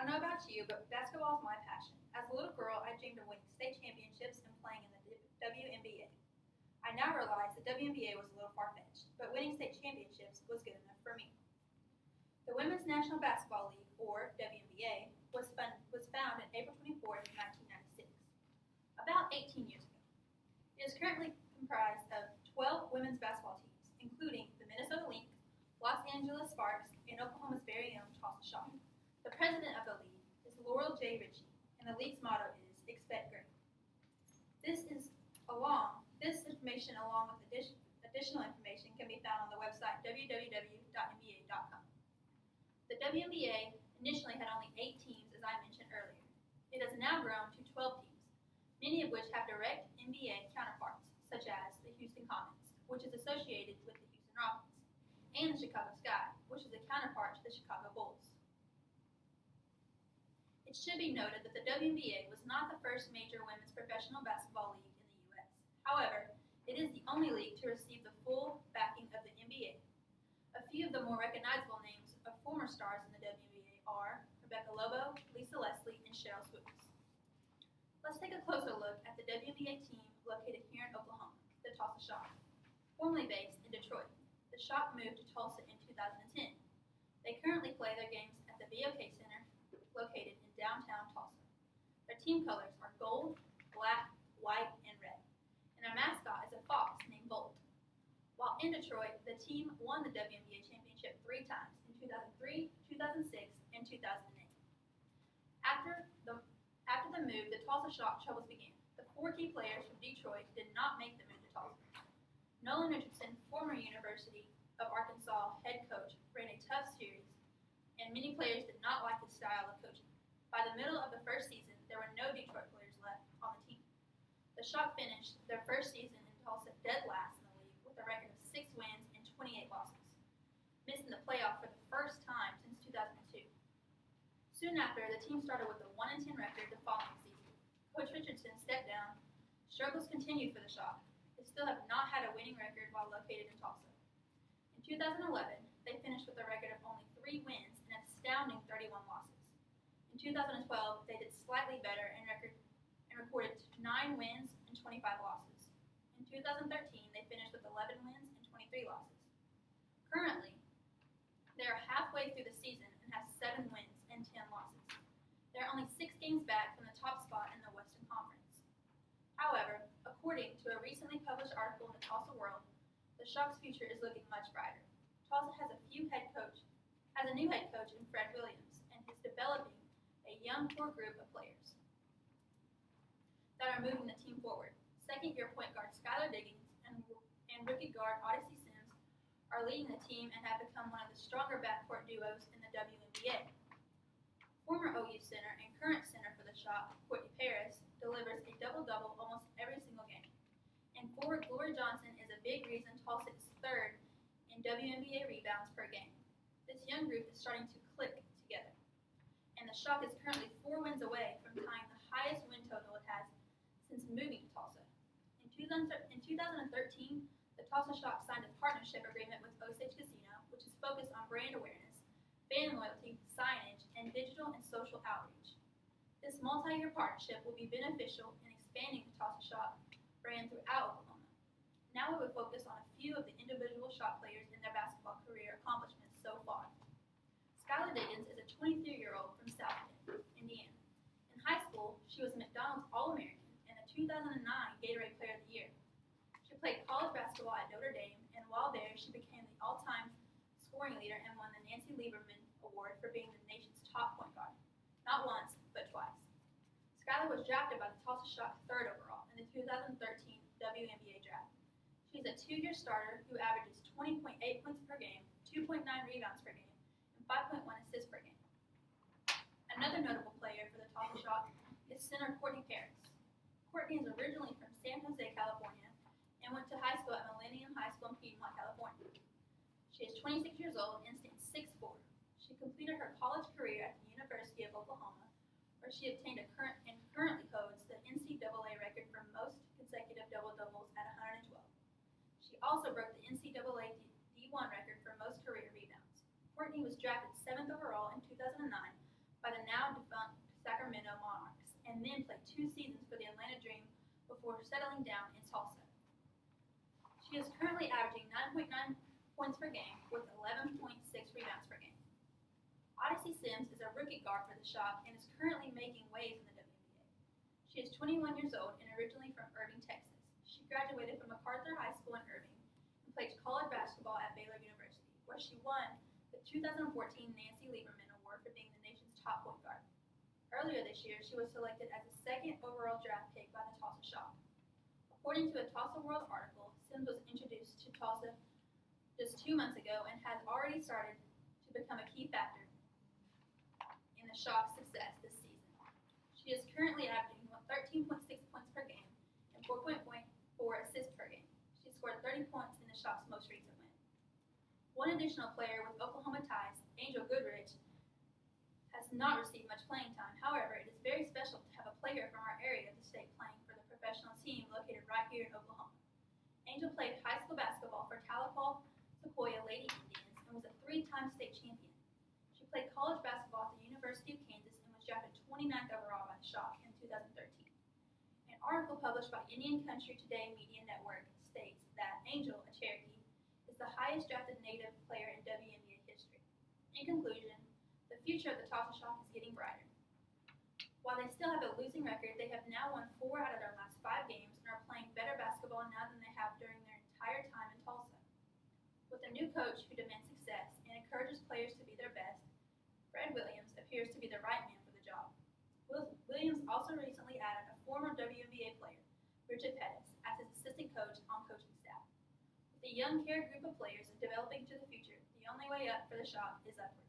don't know about you, but basketball is my passion. As a little girl, I dreamed of winning state championships and playing in the WNBA. I now realize the WNBA was a little far-fetched, but winning state championships was good enough for me. The Women's National Basketball League, or WNBA, was founded on April 24, 1996, about 18 years ago. It is currently comprised of 12 women's basketball teams, including the Minnesota Lynx, Los Angeles Sparks, and Oklahoma's very own Tulsa Shock. The president of the league is Laurel J. Ritchie, and the league's motto is "Expect Great." This information, along with additional information, can be found on the website www.nba.com. The WNBA initially had only 8 teams, as I mentioned earlier. It has now grown to 12 teams, many of which have direct NBA counterparts, such as the Houston Comets, which is associated with the Houston Rockets, and the Chicago Sky, which is a counterpart to the Chicago Bulls. It should be noted that the WNBA was not the first major women's professional basketball league in the U.S. However, it is the only league to receive the full backing of the NBA. A few of the more recognizable names of former stars in the WNBA are Rebecca Lobo, Lisa Leslie, and Cheryl Swoops. Let's take a closer look at the WNBA team located here in Oklahoma, the Tulsa Shock. Formerly based in Detroit, the Shock moved to Tulsa in 2010. They currently play their games at the BOK Center, located in downtown Tulsa. Their team colors are gold, black, white, and red, and their mascot is a fox named Bolt. While in Detroit, the team won the WNBA championship 3 times, in 2003, 2006, and 2008. After the move, the Tulsa Shock troubles began. The 4 key players from Detroit did not make the move to Tulsa. Nolan Richardson, former University of Arkansas head coach, ran a tough series, and many players did not like his style of coaching. By the middle of the first season, there were no Detroit players left on the team. The Shock finished their first season in Tulsa dead last in the league with a record of 6 wins and 28 losses, missing the playoff for the first time since 2002. Soon after, the team started with a 1-10 record the following season. Coach Richardson stepped down. Struggles continued for the Shock. They still have not had a winning record while located in Tulsa. In 2011, they finished with a record of only 3 wins and an astounding 31 losses. In 2012, they did slightly better and recorded 9 wins and 25 losses. In 2013, they finished with 11 wins and 23 losses. Currently, they are halfway through the season and have 7 wins and 10 losses. They are only 6 games back from the top spot in the Western Conference. However, according to a recently published article in the Tulsa World, the Shock's future is looking much brighter. Tulsa has a new head coach in Fred Williams, and is developing a young core group of players that are moving the team forward. Second-year point guard Skylar Diggins and rookie guard Odyssey Sims are leading the team and have become one of the stronger backcourt duos in the WNBA. Former OU center and current center for the Shock, Courtney Paris, delivers a double-double almost every single game. And forward Glory Johnson is a big reason Tulsa is 3rd in WNBA rebounds per game. This young group is starting to click together. And the Shock is currently 4 wins away from tying the highest win total it has since moving to Tulsa. In 2013, the Tulsa Shock signed a partnership agreement with Osage Casino, which is focused on brand awareness, fan loyalty, signage, and digital and social outreach. This multi-year partnership will be beneficial in expanding the Tulsa Shock brand throughout Oklahoma. Now we will focus on a few of the individual Shock players in their basketball career accomplishments so far. Skylar Diggins is a 23-year-old from South Bend, Indiana. In high school, she was a McDonald's All-American and a 2009 Gatorade Player of the Year. She played college basketball at Notre Dame, and while there, she became the all-time scoring leader and won the Nancy Lieberman Award for being the nation's top point guard, not once, but twice. Skylar was drafted by the Tulsa Shock 3rd overall in the 2013 WNBA draft. She's a 2-year starter who averages 20.8 points per game, 2.9 rebounds per game, and 5.1 assists per game. Another notable player for the Tulsa Shock is center Courtney Paris. Courtney is originally from San Jose, California, and went to high school at Millennium High School in Piedmont, California. She is 26 years old and stands 6'4". She completed her college career at the University of Oklahoma, where she obtained and currently holds the NCAA record for most consecutive double-doubles at 112. She also broke the NCAA D1 record for most career rebounds. Courtney was drafted 7th overall in 2009 by the now and then played 2 seasons for the Atlanta Dream before settling down in Tulsa. She is currently averaging 9.9 points per game with 11.6 rebounds per game. Odyssey Sims is a rookie guard for the Shock and is currently making waves in the WNBA. She is 21 years old and originally from Irving, Texas. She graduated from MacArthur High School in Irving and played college basketball at Baylor University, where she won the 2014 Nancy Lieberman Award for being the nation's top point guard. Earlier this year, she was selected as the 2nd overall draft pick by the Tulsa Shock. According to a Tulsa World article, Sims was introduced to Tulsa just 2 months ago and has already started to become a key factor in the Shock's success this season. She is currently averaging 13.6 points per game and 4.4 assists per game. She scored 30 points in the Shock's most recent win. One additional player with Oklahoma ties, Angel Goodrich, has not received much playing time. However, it is very special to have a player from our area of the state playing for the professional team located right here in Oklahoma. Angel played high school basketball for Talipal Sequoia Lady Indians and was a 3-time state champion. She played college basketball at the University of Kansas and was drafted 29th overall by the Shock in 2013. An article published by Indian Country Today Media Network states that Angel, a Cherokee, is the highest drafted Native player in WNBA history. In conclusion, the future of the Tulsa Shock is getting brighter. While they still have a losing record, they have now won 4 out of their last 5 games and are playing better basketball now than they have during their entire time in Tulsa. With a new coach who demands success and encourages players to be their best, Fred Williams appears to be the right man for the job. Williams also recently added a former WNBA player, Bridget Pettis, as his assistant coach on coaching staff. With a young, cared group of players developing to the future, the only way up for the Shock is upward.